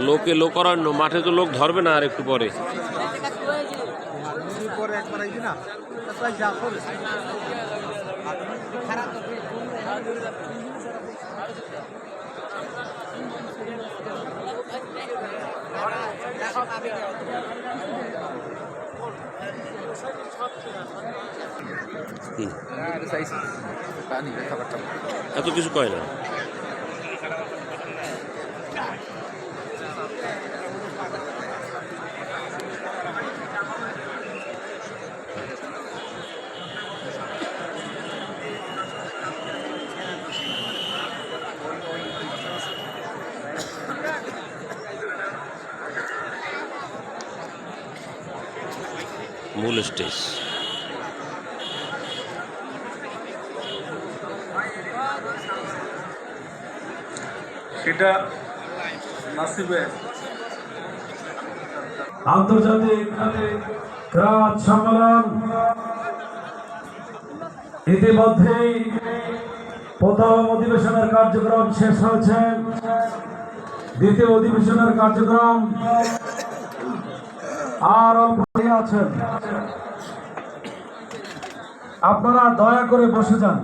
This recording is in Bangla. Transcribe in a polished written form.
লোকে লোকারণ্য, মাঠে তো লোক ধরবে না আর একটু পরে। এত কিছু কয় না। মূল স্টেজ এটা নাসিবে আন্তর্জাতিক ক্রীড়া সম্মেলন ইতিমধ্যেই প্রথম অধিবেশনের কার্যক্রম শেষ হয়েছে। দ্বিতীয় অধিবেশনের কার্যক্রম আর অল্প আছেন, আপনারা দয়া করে বসে যান।